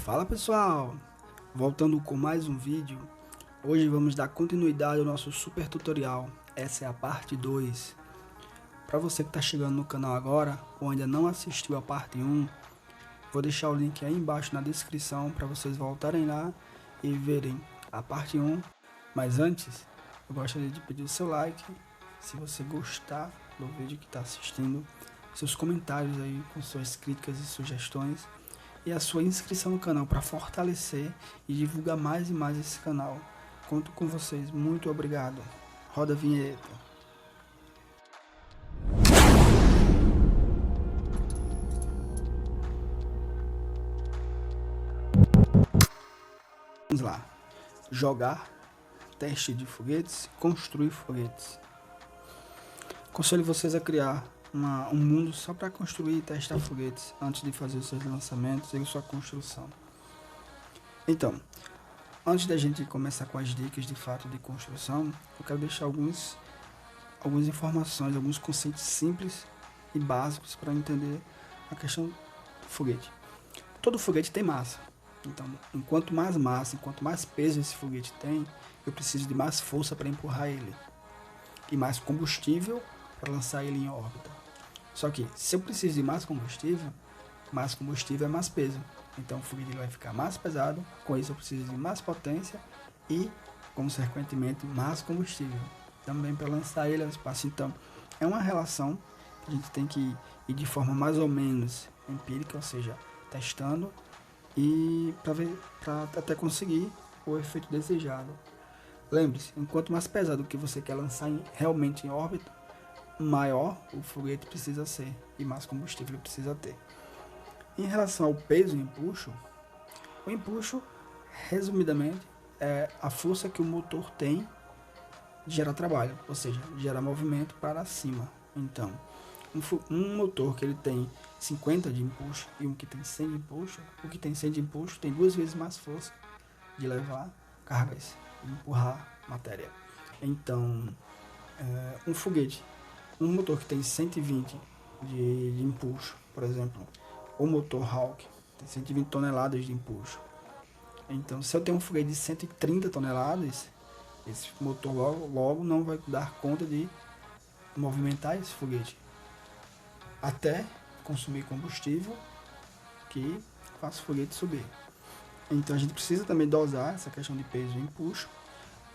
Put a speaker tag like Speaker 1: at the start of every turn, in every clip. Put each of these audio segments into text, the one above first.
Speaker 1: Fala pessoal, voltando com mais um vídeo. Hoje vamos dar continuidade ao nosso super tutorial. Essa é a parte 2. Para você que está chegando no canal agora ou ainda não assistiu a parte 1, vou deixar o link aí embaixo na descrição para vocês voltarem lá e verem a parte 1. Mas antes, eu gostaria de pedir o seu like, se você gostar do vídeo que está assistindo, seus comentários aí com suas críticas e sugestões, e a sua inscrição no canal para fortalecer e divulgar mais e mais esse canal. Conto com vocês, muito obrigado. Roda a vinheta. Vamos lá. Jogar, teste de foguetes, construir foguetes. Aconselho vocês a criar um mundo só para construir e testar foguetes antes de fazer os seus lançamentos e sua construção. Então, antes da gente começar com as dicas de fato de construção, eu quero deixar algumas informações, alguns conceitos simples e básicos para entender a questão do foguete. Todo foguete tem massa, então enquanto mais massa, enquanto mais peso esse foguete tem, eu preciso de mais força para empurrar ele e mais combustível para lançar ele em órbita. Só que se eu preciso de mais combustível é mais peso. Então o foguete vai ficar mais pesado, com isso eu preciso de mais potência e, consequentemente, mais combustível. Também para lançar ele ao espaço. Então é uma relação que a gente tem que ir de forma mais ou menos empírica, ou seja, testando e para até conseguir o efeito desejado. Lembre-se, enquanto mais pesado que você quer lançar realmente em órbita, maior o foguete precisa ser e mais combustível precisa ter. Em relação ao peso e empuxo, o empuxo, resumidamente, é a força que o motor tem de gerar trabalho, ou seja, gerar movimento para cima. Então, um motor que ele tem 50 de empuxo e um que tem 100 de empuxo, o que tem 100 de empuxo tem 2 vezes mais força de levar cargas e empurrar matéria. Então, um foguete, um motor que tem 120 de empuxo, por exemplo, o motor Hawk tem 120 toneladas de empuxo. Então, se eu tenho um foguete de 130 toneladas, esse motor logo não vai dar conta de movimentar esse foguete até consumir combustível que faz o foguete subir. Então, a gente precisa também dosar essa questão de peso e empuxo.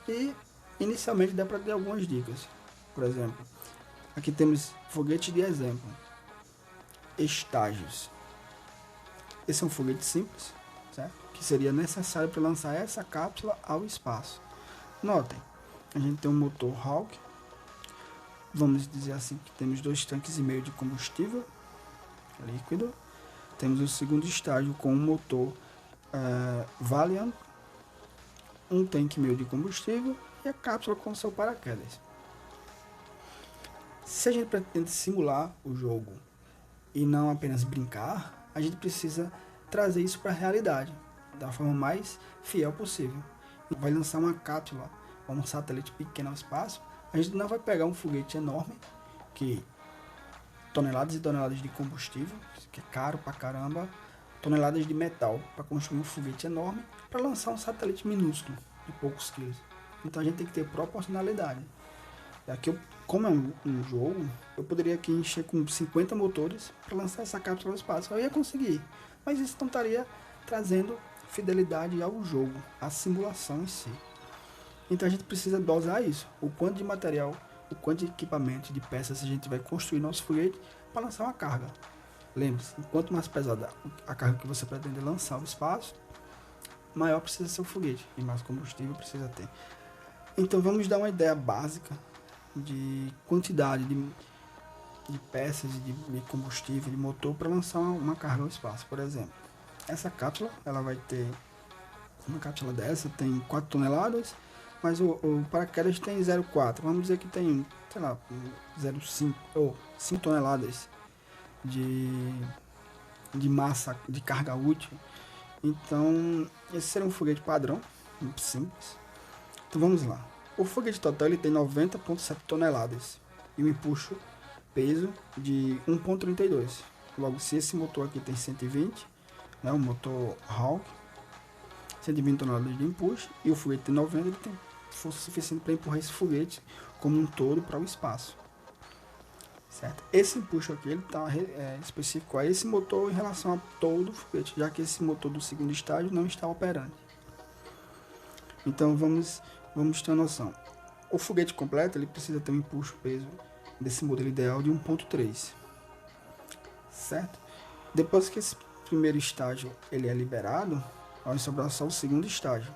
Speaker 1: E inicialmente dá para ter algumas dicas. Por exemplo, aqui temos foguete de exemplo. Estágios. Esse é um foguete simples, certo? Que seria necessário para lançar essa cápsula ao espaço. Notem, a gente tem um motor Hawk. Vamos dizer assim que temos 2,5 tanques de combustível líquido. Temos o segundo estágio com um motor Valiant, 1,5 tanque de combustível e a cápsula com seu paraquedas. Se a gente pretende simular o jogo e não apenas brincar, a gente precisa trazer isso para a realidade da forma mais fiel possível. Vai lançar uma cápsula ou um satélite pequeno ao espaço, a gente não vai pegar um foguete enorme, que toneladas e toneladas de combustível, que é caro pra caramba, toneladas de metal para construir um foguete enorme para lançar um satélite minúsculo de poucos quilos. Então a gente tem que ter proporcionalidade. Aqui, como é um jogo, eu poderia aqui encher com 50 motores para lançar essa cápsula ao espaço. Eu ia conseguir, mas isso não estaria trazendo fidelidade ao jogo, à simulação em si. Então a gente precisa dosar isso, o quanto de material, o quanto de equipamento, de peças a gente vai construir nosso foguete para lançar uma carga. Lembre-se, quanto mais pesada a carga que você pretende lançar ao espaço, maior precisa ser o foguete e mais combustível precisa ter. Então vamos dar uma ideia básica de quantidade de peças, de combustível, de motor para lançar uma carga ao espaço. Por exemplo, essa cápsula, ela vai ter, uma cápsula dessa tem 4 toneladas, mas o paraquedas tem 0,4, vamos dizer que tem, sei lá, 0,5 ou 5 toneladas de massa, de carga útil. Então, esse seria um foguete padrão, muito simples. Então vamos lá. O foguete total ele tem 90,7 toneladas e o empuxo peso de 1,32. Logo, se esse motor aqui tem 120, né, o motor Hawk, 120 toneladas de empuxo, e o foguete tem 90, ele tem força suficiente para empurrar esse foguete como um todo para o espaço. Certo? Esse empuxo aqui está específico a esse motor em relação a todo o foguete, já que esse motor do segundo estágio não está operante. Então vamos ter uma noção. O foguete completo ele precisa ter um empuxo peso desse modelo ideal de 1.3, certo? Depois que esse primeiro estágio ele é liberado, vai sobrar só o segundo estágio.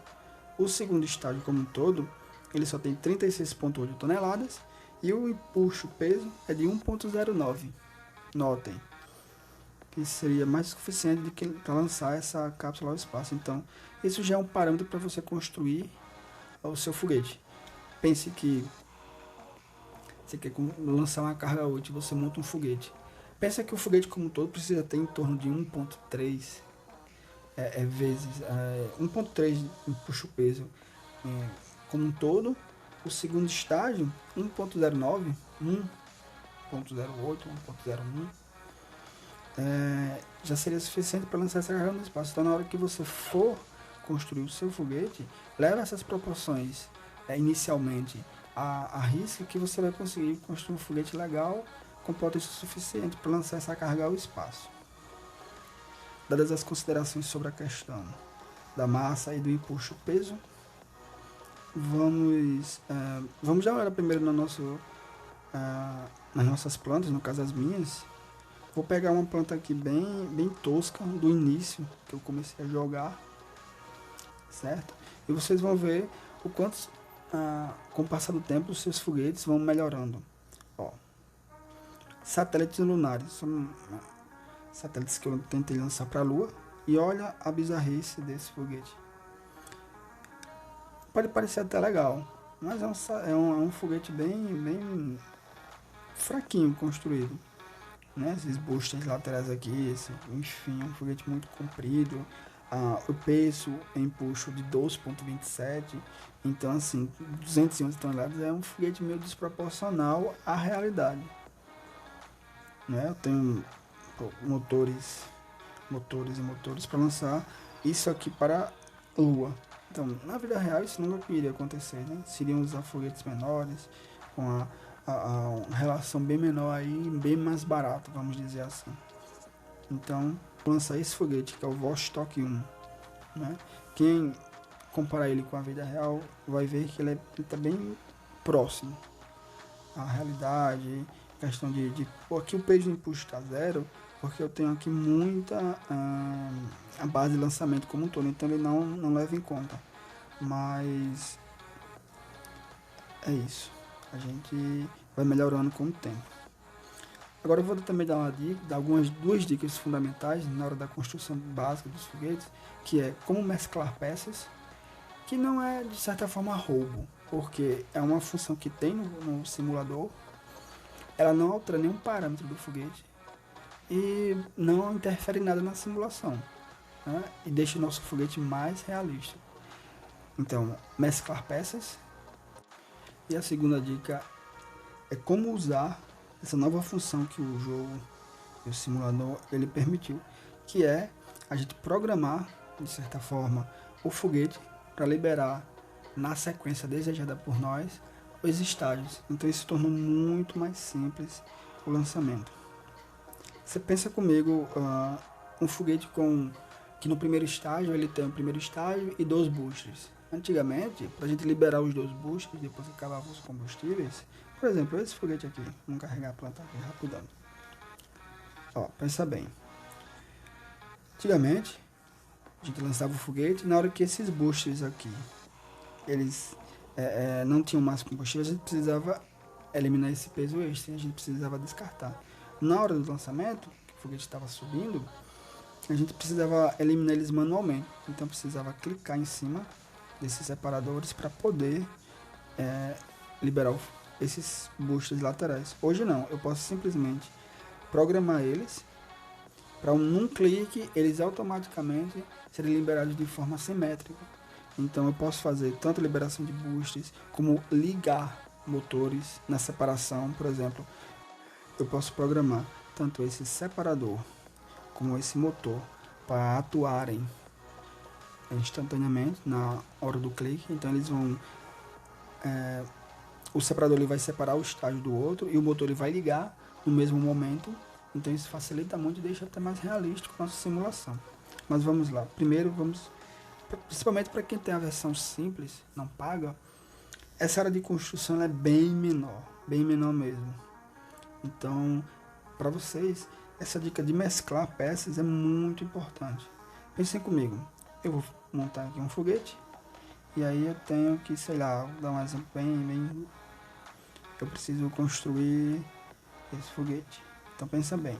Speaker 1: O segundo estágio como um todo, ele só tem 36,8 toneladas e o empuxo peso é de 1.09. Notem que seria mais suficiente para lançar essa cápsula ao espaço. Então, isso já é um parâmetro para você construir o seu foguete. Pense que você quer lançar uma carga útil, você monta um foguete. Pensa que o foguete como um todo precisa ter em torno de 1.3 vezes 1.3 empuxo peso como um todo. O segundo estágio 1.09, 1.08, 1.01 já seria suficiente para lançar essa carga no espaço. Então, na hora que você for construir o seu foguete, leva essas proporções inicialmente a risco, que você vai conseguir construir um foguete legal com potência suficiente para lançar essa carga ao espaço. Dadas as considerações sobre a questão da massa e do empuxo peso, vamos dar uma olhada primeiro nas nossas plantas, no caso as minhas. Vou pegar uma planta aqui bem tosca do início que eu comecei a jogar, certo? E vocês vão ver o quanto com o passar do tempo os seus foguetes vão melhorando. Ó, satélites lunares são satélites que eu tentei lançar para a Lua, e olha a bizarrice desse foguete. Pode parecer até legal, mas é um foguete bem fraquinho construído, né? Esses boosters laterais aqui, enfim, é um foguete muito comprido. O peso em empuxo de 12,27, então assim, 211 toneladas é um foguete meio desproporcional à realidade, né? Eu tenho motores para lançar isso aqui para a Lua. Então, na vida real, isso nunca iria acontecer, né? Seriam usar foguetes menores, com uma relação bem menor aí, bem mais barato, vamos dizer assim. Então, vou lançar esse foguete, que é o Vostok 1, né? Quem comparar ele com a vida real, vai ver que ele está bem próximo à realidade. Questão de aqui o peso de empuxo está zero, porque eu tenho aqui muita a base de lançamento como um todo, então ele não leva em conta. Mas é isso, a gente vai melhorando com o tempo. Agora eu vou também dar duas dicas fundamentais na hora da construção básica dos foguetes, que é como mesclar peças, que não é de certa forma roubo, porque é uma função que tem no simulador, ela não altera nenhum parâmetro do foguete e não interfere em nada na simulação, né? E deixa o nosso foguete mais realista. Então, mesclar peças. E a segunda dica é como usar essa nova função que o jogo e o simulador ele permitiu, que é a gente programar, de certa forma, o foguete para liberar na sequência desejada por nós os estágios. Então isso tornou muito mais simples o lançamento. Você pensa comigo um foguete que no primeiro estágio ele tem o primeiro estágio e 2 boosters. Antigamente, para a gente liberar os 2 boosters depois que acabavam os combustíveis, por exemplo, esse foguete aqui, vamos carregar a planta aqui rapidão. Ó, pensa bem. Antigamente, a gente lançava o foguete, na hora que esses boosters aqui, eles não tinham mais combustível, a gente precisava eliminar esse peso extra, a gente precisava descartar. Na hora do lançamento, que o foguete estava subindo, a gente precisava eliminar eles manualmente, então precisava clicar em cima desses separadores para poder liberar esses boosters laterais. Hoje não, eu posso simplesmente programar eles para num clique eles automaticamente serem liberados de forma simétrica. Então eu posso fazer tanto a liberação de boosters como ligar motores na separação. Por exemplo, eu posso programar tanto esse separador como esse motor para atuarem instantaneamente na hora do clique. Então eles vão o separador ele vai separar o estágio do outro e o motor ele vai ligar no mesmo momento. Então isso facilita muito e deixa até mais realístico a nossa simulação. Mas vamos lá. Primeiro principalmente para quem tem a versão simples, não paga, essa área de construção é bem menor mesmo. Então, para vocês, essa dica de mesclar peças é muito importante. Pensem comigo, eu vou montar aqui um foguete, e aí eu tenho que, sei lá, dar um exemplo bem, eu preciso construir esse foguete. Então pensa bem.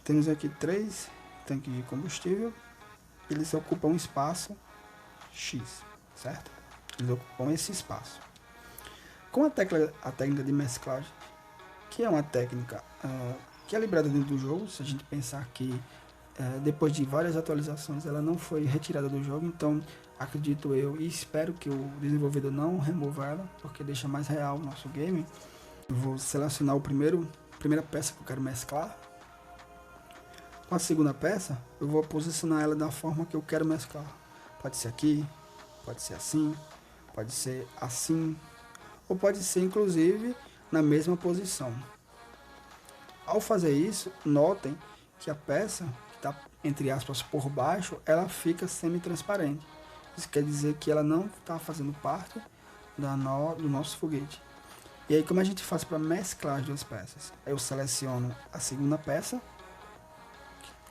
Speaker 1: Temos aqui 3 tanques de combustível, eles ocupam um espaço X, certo? Eles ocupam esse espaço. Com a técnica de mesclagem, que é uma técnica que é liberada dentro do jogo, se a gente pensar que depois de várias atualizações ela não foi retirada do jogo, então acredito eu e espero que o desenvolvedor não remova ela, porque deixa mais real o nosso game. Eu vou selecionar a primeira peça que eu quero mesclar. Com a segunda peça, eu vou posicionar ela da forma que eu quero mesclar. Pode ser aqui, pode ser assim, pode ser assim, ou pode ser inclusive na mesma posição. Ao fazer isso, notem que a peça que está, entre aspas, por baixo, ela fica semi-transparente. Isso quer dizer que ela não está fazendo parte do nosso foguete. E aí como a gente faz para mesclar as duas peças? Eu seleciono a segunda peça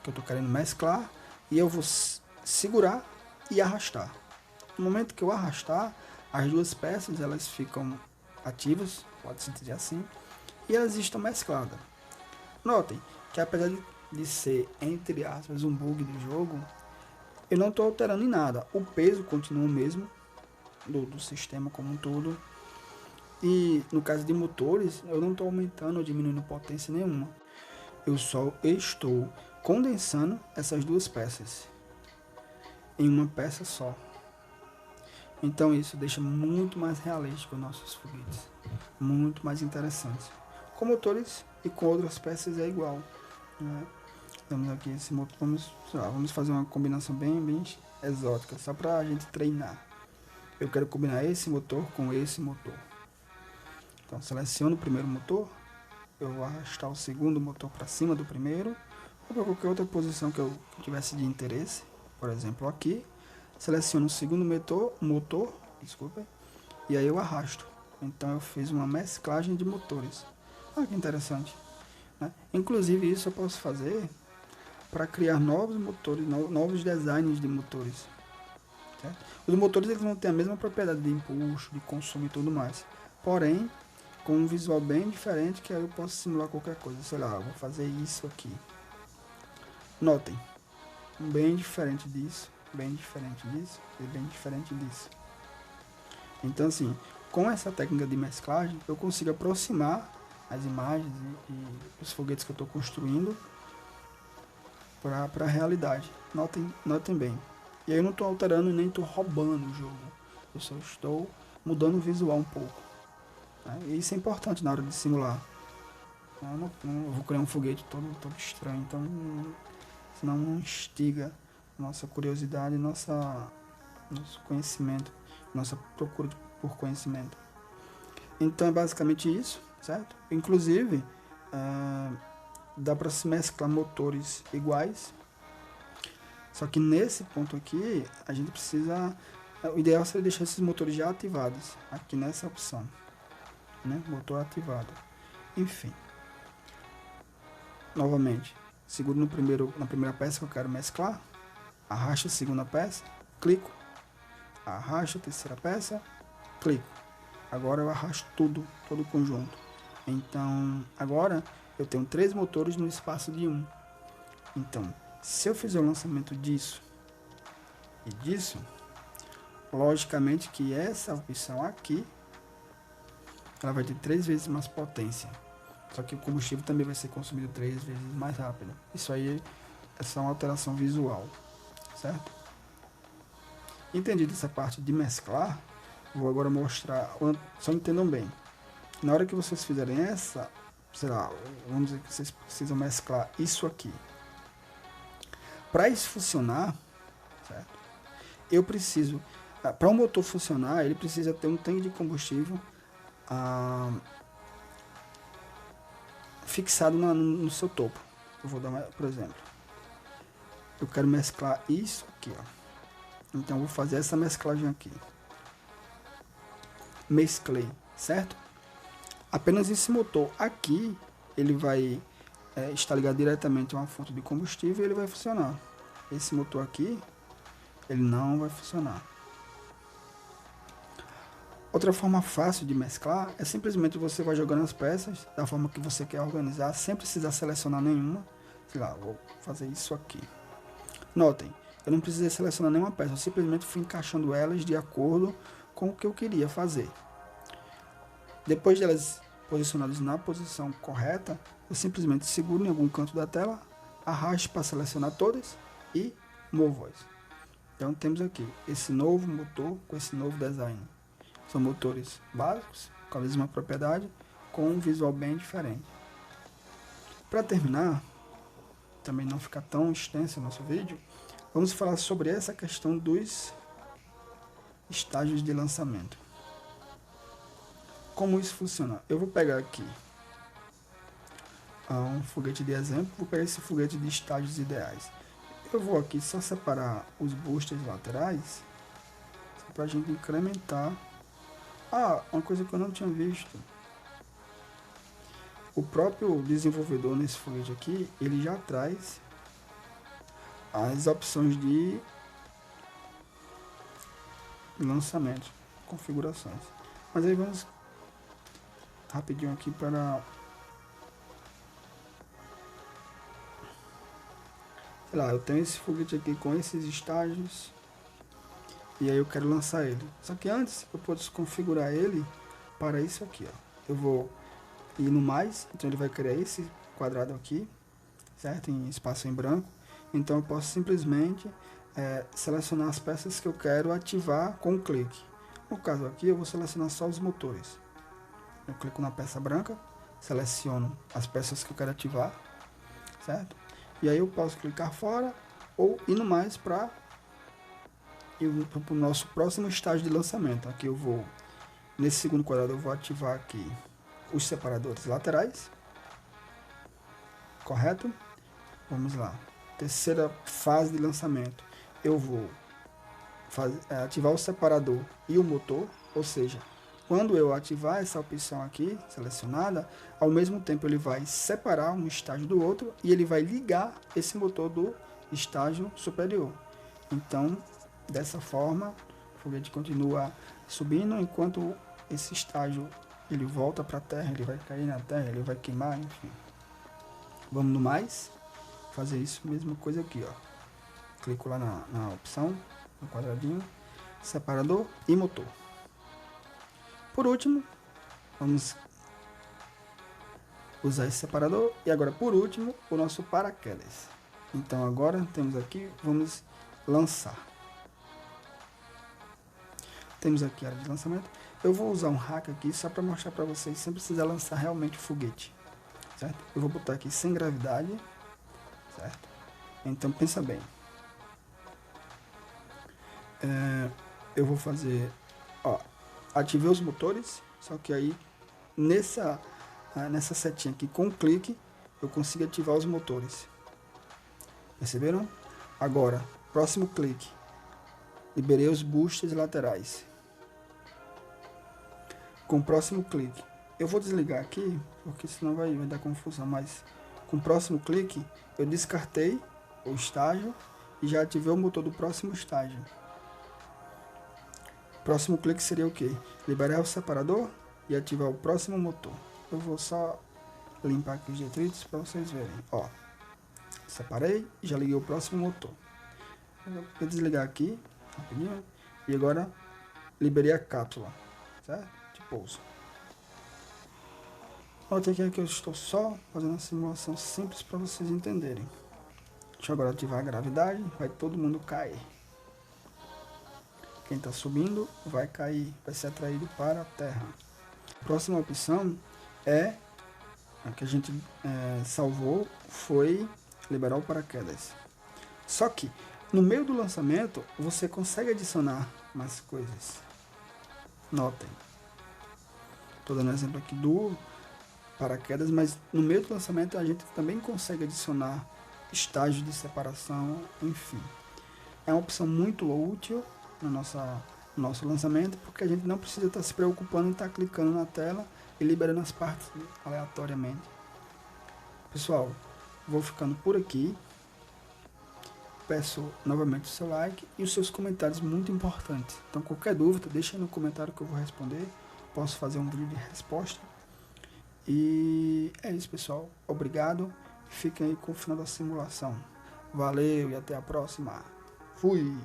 Speaker 1: que eu estou querendo mesclar e eu vou segurar e arrastar. No momento que eu arrastar, as duas peças elas ficam ativas, pode-se dizer assim, e elas estão mescladas. Notem que apesar de ser, entre aspas, um bug do jogo, eu não estou alterando em nada. O peso continua o mesmo do sistema como um todo. E no caso de motores, eu não estou aumentando ou diminuindo potência nenhuma. Eu só estou condensando essas duas peças em uma peça só. Então isso deixa muito mais realístico os nossos foguetes, muito mais interessantes. Com motores e com outras peças é igual, né? Temos aqui esse motor, vamos fazer uma combinação bem exótica, só para a gente treinar. Eu quero combinar esse motor com esse motor. Então seleciono o primeiro motor, eu vou arrastar o segundo motor para cima do primeiro, ou para qualquer outra posição que eu tivesse de interesse, por exemplo aqui. Seleciono o segundo motor, e aí eu arrasto. Então eu fiz uma mesclagem de motores. Olha que interessante, né? Inclusive isso eu posso fazer para criar novos motores, novos designs de motores, certo? Os motores eles vão ter a mesma propriedade de empuxo, de consumo e tudo mais, porém com um visual bem diferente, que aí eu posso simular qualquer coisa. Sei lá, eu vou fazer isso aqui. Notem, bem diferente disso, bem diferente disso e bem diferente disso. Então assim, com essa técnica de mesclagem eu consigo aproximar as imagens e os foguetes que eu estou construindo para a realidade. Notem bem. E aí eu não estou alterando nem estou roubando o jogo, eu só estou mudando o visual um pouco, né? E isso é importante na hora de simular. Eu não vou criar um foguete todo estranho, então senão não instiga nossa curiosidade, nosso conhecimento, nossa procura por conhecimento. Então é basicamente isso, certo? Inclusive dá para se mesclar motores iguais, só que nesse ponto aqui a gente precisa, o ideal seria deixar esses motores já ativados aqui nessa opção, né? Motor ativado. Enfim, novamente, seguro na primeira peça que eu quero mesclar, arrasto a segunda peça, clico, arrasto a terceira peça, clico. Agora eu arrasto todo o conjunto. Então agora eu tenho 3 motores no espaço de 1. Então se eu fizer o lançamento disso e disso, logicamente que essa opção aqui ela vai ter 3 vezes mais potência, só que o combustível também vai ser consumido 3 vezes mais rápido. Isso aí é só uma alteração visual, certo? Entendido essa parte de mesclar, vou agora mostrar, só entendam bem, na hora que vocês fizerem essa, sei lá, vamos dizer que vocês precisam mesclar isso aqui. Para isso funcionar, certo? Eu preciso, para um motor funcionar, ele precisa ter um tanque de combustível fixado no seu topo. Eu vou dar por exemplo, eu quero mesclar isso aqui, ó. Então eu vou fazer essa mesclagem aqui. Mesclei, certo? Apenas esse motor aqui, ele vai estar ligado diretamente a uma fonte de combustível e ele vai funcionar. Esse motor aqui, ele não vai funcionar. Outra forma fácil de mesclar é simplesmente você vai jogando as peças da forma que você quer organizar, sem precisar selecionar nenhuma. Sei lá, vou fazer isso aqui. Notem, eu não precisei selecionar nenhuma peça, eu simplesmente fui encaixando elas de acordo com o que eu queria fazer. Depois de elas posicionadas na posição correta, eu simplesmente seguro em algum canto da tela, arrasto para selecionar todas e movo-as. Então temos aqui esse novo motor com esse novo design. São motores básicos, com a mesma propriedade, com um visual bem diferente. Para terminar, também não ficar tão extenso o nosso vídeo, vamos falar sobre essa questão dos estágios de lançamento. Como isso funciona? Eu vou pegar aqui um foguete de exemplo, vou pegar esse foguete de estágios ideais. Eu vou aqui só separar os boosters laterais, para a gente incrementar. Uma coisa que eu não tinha visto. O próprio desenvolvedor nesse foguete aqui, ele já traz as opções de lançamento, configurações. Mas aí vamos rapidinho aqui para... Sei lá, eu tenho esse foguete aqui com esses estágios. E aí eu quero lançar ele. Só que antes eu posso configurar ele para isso aqui, ó. Eu vou ir no mais, então ele vai criar esse quadrado aqui, certo? Em espaço em branco. Então eu posso simplesmente selecionar as peças que eu quero ativar com um clique. No caso aqui eu vou selecionar só os motores. Eu clico na peça branca, seleciono as peças que eu quero ativar, certo? E aí eu posso clicar fora ou ir no mais para o nosso próximo estágio de lançamento. Aqui eu vou, nesse segundo quadrado, eu vou ativar aqui os separadores laterais. Correto? Vamos lá. Terceira fase de lançamento. Eu vou ativar o separador e o motor, ou seja, quando eu ativar essa opção aqui, selecionada, ao mesmo tempo ele vai separar um estágio do outro e ele vai ligar esse motor do estágio superior. Então, dessa forma, o foguete continua subindo, enquanto esse estágio ele volta para a Terra, ele vai cair na Terra, ele vai queimar, enfim. Vamos no mais, fazer isso, mesma coisa aqui, ó. Clico lá na opção, no quadradinho, separador e motor. Por último, vamos usar esse separador e agora por último, o nosso paraquedas. Então agora temos aqui, vamos lançar. Temos aqui a área de lançamento. Eu vou usar um hack aqui só para mostrar para vocês sem precisar lançar realmente o foguete, certo? Eu vou botar aqui sem gravidade, certo? Então pensa bem. Eu vou fazer, ó, ativei os motores, só que aí nessa setinha aqui com um clique eu consigo ativar os motores. Perceberam? Agora, próximo clique, liberei os boosters laterais. Com o próximo clique, eu vou desligar aqui, porque senão vai dar confusão, mas com o próximo clique, eu descartei o estágio e já ativei o motor do próximo estágio. Próximo clique seria o que? Liberar o separador e ativar o próximo motor. Eu vou só limpar aqui os detritos para vocês verem. Ó, separei e já liguei o próximo motor. Eu vou desligar aqui rapidinho e agora liberei a cápsula, certo? De pouso. Notem que eu estou só fazendo uma simulação simples para vocês entenderem. Deixa eu agora ativar a gravidade, vai todo mundo cair. Quem está subindo vai cair, vai ser atraído para a Terra. A próxima opção a que a gente salvou foi liberar o paraquedas. Só que No meio do lançamento, você consegue adicionar mais coisas. Notem. Estou dando exemplo aqui do paraquedas, mas no meio do lançamento a gente também consegue adicionar estágios de separação, enfim. É uma opção muito útil no nosso lançamento, porque a gente não precisa estar se preocupando em estar clicando na tela e liberando as partes aleatoriamente. Pessoal, vou ficando por aqui. Peço novamente o seu like e os seus comentários, muito importantes. Então, qualquer dúvida, deixa aí no comentário que eu vou responder. Posso fazer um vídeo de resposta. E é isso, pessoal. Obrigado. Fiquem aí com o final da simulação. Valeu e até a próxima. Fui!